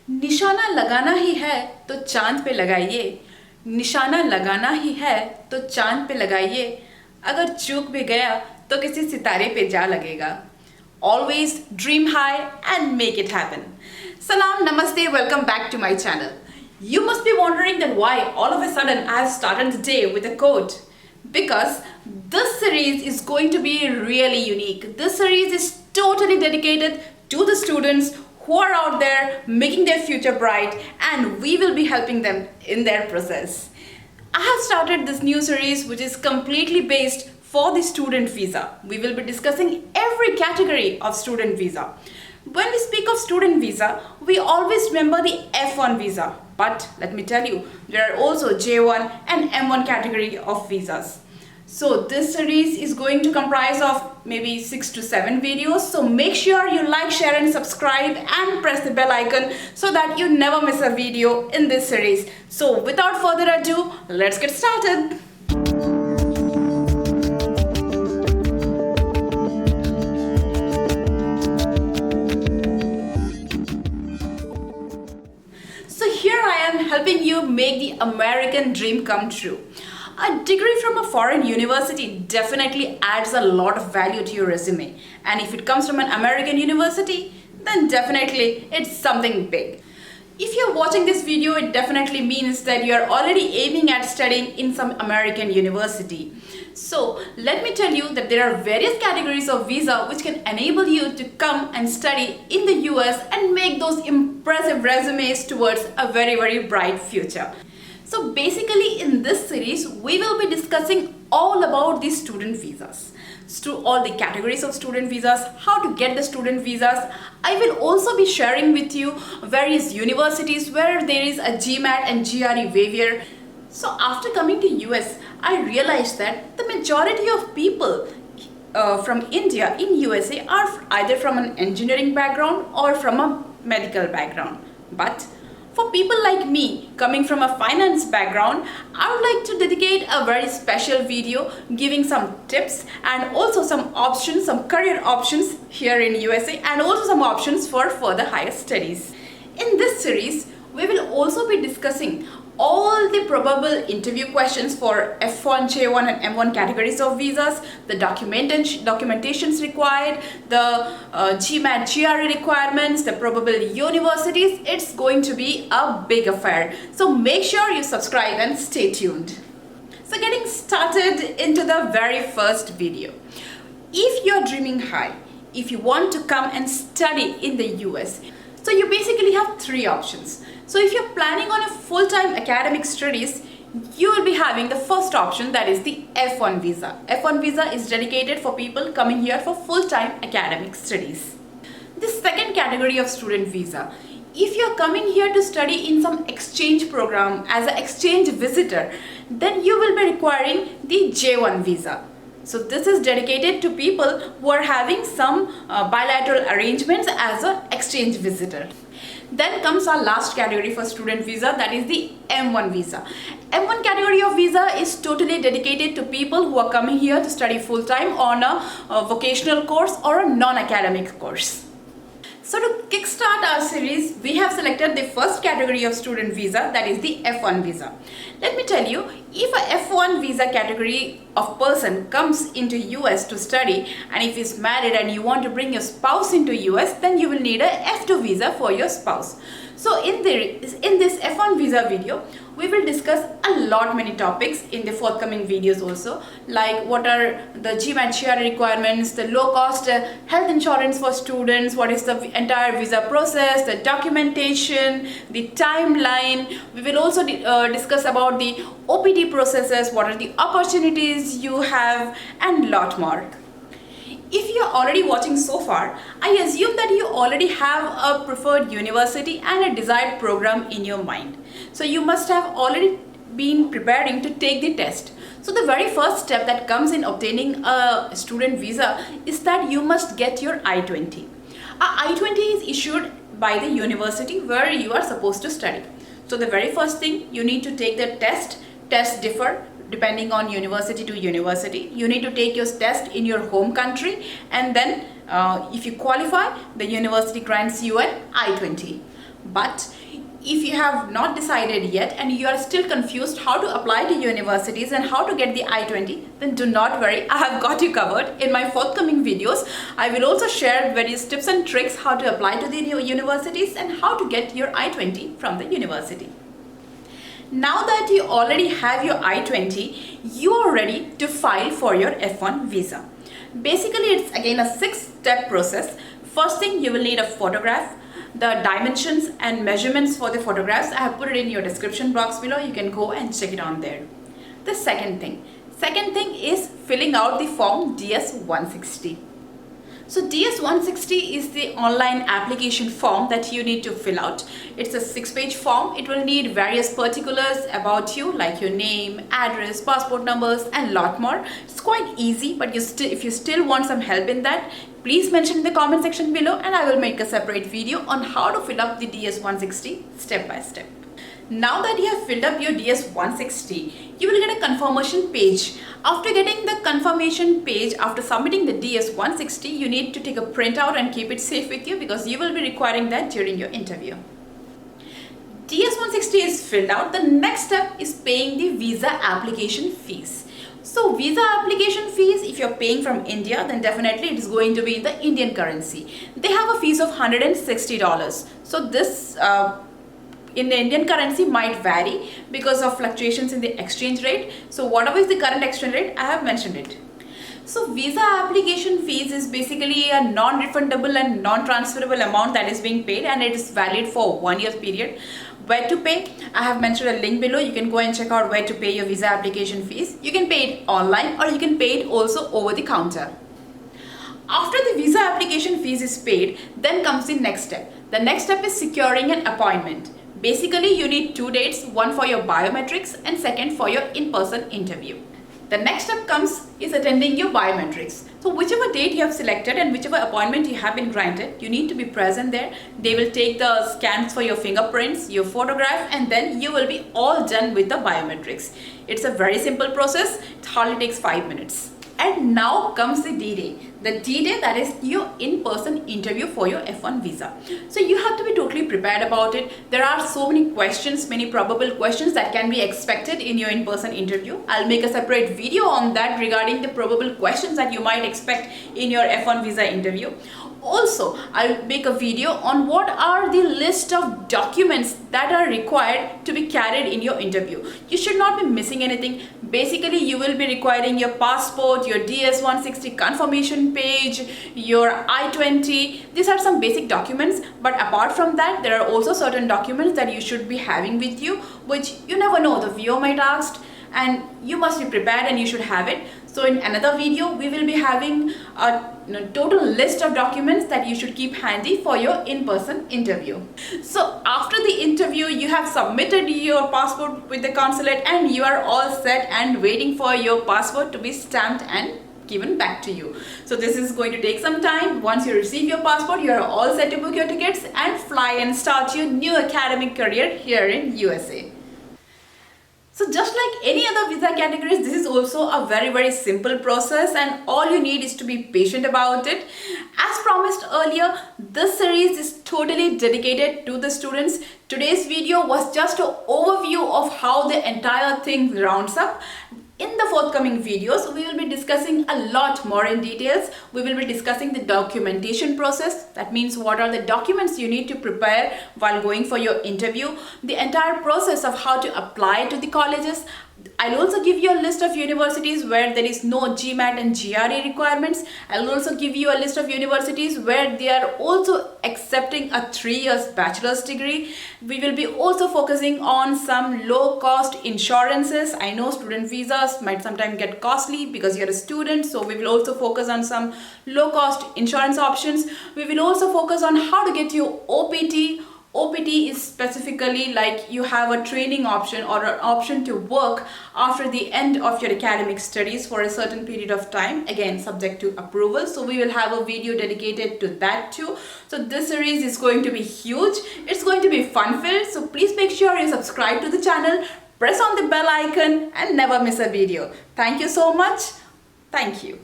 निशाना लगाना ही है तो चांद पे लगाइए, निशाना लगाना ही है तो चांद पे लगाइए, अगर चूक भी गया तो किसी सितारे पे जा लगेगा. Always dream high and make it happen. Salam, namaste, welcome back to my channel. You must be wondering that why all of a sudden I have started the day with a quote. Because this series is going to be really unique. This series is totally dedicated to the students who are out there making their future bright, and we will be helping them in their process. I have started this new series which is completely based for the student visa. We will be discussing every category of student visa. When we speak of student visa, we always remember the F1 visa. But let me tell you, there are also J1 and M1 category of visas. So this series is going to comprise of maybe 6 to 7 videos. So make sure you like, share and subscribe and press the bell icon so that you never miss a video in this series. So without further ado, let's get started. So here I am helping you make the American dream come true. A degree from a foreign university definitely adds a lot of value to your resume. And if it comes from an American university, then definitely it's something big. If you're watching this video, it definitely means that you're already aiming at studying in some American university. So let me tell you that there are various categories of visa which can enable you to come and study in the US and make those impressive resumes towards a very bright future. So basically in this series, we will be discussing all about the student visas. All the categories of student visas, how to get the student visas. I will also be sharing with you various universities where there is a GMAT and GRE waiver. So after coming to US, I realized that the majority of people from India in USA are either from an engineering background or from a medical background. But for people like me coming from a finance background, I would like to dedicate a very special video giving some tips and also some options, some career options here in USA, and also some options for further higher studies. In this series, we will also be discussing all the probable interview questions for F1, J1 and M1 categories of visas, the documentations required, the GMAT, GRE requirements, the probable universities. It's going to be a big affair. So make sure you subscribe and stay tuned. So getting started into the very first video. If you're dreaming high, if you want to come and study in the US, so you basically have three options. So if you're planning on a full-time academic studies, you will be having the first option, that is the F1 visa. F1 visa is dedicated for people coming here for full-time academic studies. The second category of student visa, if you're coming here to study in some exchange program as an exchange visitor, then you will be requiring the J1 visa. So this is dedicated to people who are having some bilateral arrangements as an exchange visitor. Then comes our last category for student visa, that is the M1 visa. M1 category of visa is totally dedicated to people who are coming here to study full-time on a vocational course or a non-academic course. So to kickstart our series, we have selected the first category of student visa, that is the F1 visa. Let me tell you, if a F1 visa category of person comes into US to study, and if he's married and you want to bring your spouse into US, then you will need a F2 visa for your spouse. So in this F1 visa video, we will discuss a lot many topics in the forthcoming videos also, like what are the GMAT GRE requirements, the low cost health insurance for students, what is the entire visa process, the documentation, the timeline. We will also discuss about the OPT processes, what are the opportunities you have, and lot more. If you are already watching so far, I assume that you already have a preferred university and a desired program in your mind. So you must have already been preparing to take the test. So the very first step that comes in obtaining a student visa is that you must get your I20. A I20 is issued by the university where you are supposed to study. So the very first thing, you need to take the test. Tests differ depending on university to university. You need to take your test in your home country, and then if you qualify, the university grants you an I-20. But if you have not decided yet and you are still confused how to apply to universities and how to get the I-20, then do not worry, I have got you covered. In my forthcoming videos, I will also share various tips and tricks how to apply to the universities and how to get your I-20 from the university. Now that you already have your I-20, you are ready to file for your F1 visa. Basically, it's again a 6-step process. First thing, you will need a photograph. The dimensions and measurements for the photographs, I have put it in your description box below. You can go and check it on there. The second thing is filling out the form DS-160. So DS-160 is the online application form that you need to fill out. It's a 6-page form. It will need various particulars about you like your name, address, passport numbers and lot more. It's quite easy, but if you still want some help in that, please mention in the comment section below and I will make a separate video on how to fill up the DS-160 step by step. Now that you have filled up your DS-160, you will get a confirmation page. After getting the confirmation page, after submitting the DS-160, you need to take a printout and keep it safe with you because you will be requiring that during your interview. DS-160 is filled out. The next step is paying the visa application fees. So visa application fees, if you're paying from India, then definitely it is going to be in the Indian currency. They have a fees of $160. So this in the Indian currency might vary because of fluctuations in the exchange rate. So whatever is the current exchange rate, I have mentioned it. So visa application fees is basically a non-refundable and non-transferable amount that is being paid and it is valid for 1 year period. Where to pay? I have mentioned a link below. You can go and check out where to pay your visa application fees. You can pay it online or you can pay it also over the counter. After the visa application fees is paid, then comes the next step. The next step is securing an appointment. Basically, you need 2 dates, one for your biometrics and second for your in-person interview. The next step is attending your biometrics. So whichever date you have selected and whichever appointment you have been granted, you need to be present there. They will take the scans for your fingerprints, your photograph, and then you will be all done with the biometrics. It's a very simple process. It hardly takes 5 minutes. And now comes the D-Day. The D-Day, that is your in-person interview for your F1 visa. So you have to be totally prepared about it. There are so many questions, many probable questions that can be expected in your in-person interview. I'll make a separate video on that regarding the probable questions that you might expect in your F1 visa interview. Also, I'll make a video on what are the list of documents that are required to be carried in your interview. You should not be missing anything. Basically, you will be requiring your passport, your DS-160 confirmation page, your I-20. These are some basic documents, but apart from that, there are also certain documents that you should be having with you, which you never know, the viewer might ask, and you must be prepared and you should have it. So in another video, we will be having a total list of documents that you should keep handy for your in-person interview. So after the interview, you have submitted your passport with the consulate and you are all set and waiting for your passport to be stamped and given back to you. So this is going to take some time. Once you receive your passport, you are all set to book your tickets and fly and start your new academic career here in USA. So just like any other visa categories, this is also a very simple process and all you need is to be patient about it. As promised earlier, this series is totally dedicated to the students. Today's video was just an overview of how the entire thing rounds up. In the forthcoming videos, we will be discussing a lot more in details. We will be discussing the documentation process. That means what are the documents you need to prepare while going for your interview. The entire process of how to apply to the colleges. I'll also give you a list of universities where there is no GMAT and GRE requirements. I'll also give you a list of universities where they are also accepting a 3 years bachelor's degree. We will be also focusing on some low-cost insurances. I know student visas might sometimes get costly because you're a student, so we will also focus on some low-cost insurance options. We will also focus on how to get your OPT. OPT is specifically like you have a training option or an option to work after the end of your academic studies for a certain period of time, again subject to approval. So we will have a video dedicated to that too. So this series is going to be huge. It's going to be fun filled. So please make sure you subscribe to the channel, press on the bell icon and never miss a video. Thank you so much. Thank you.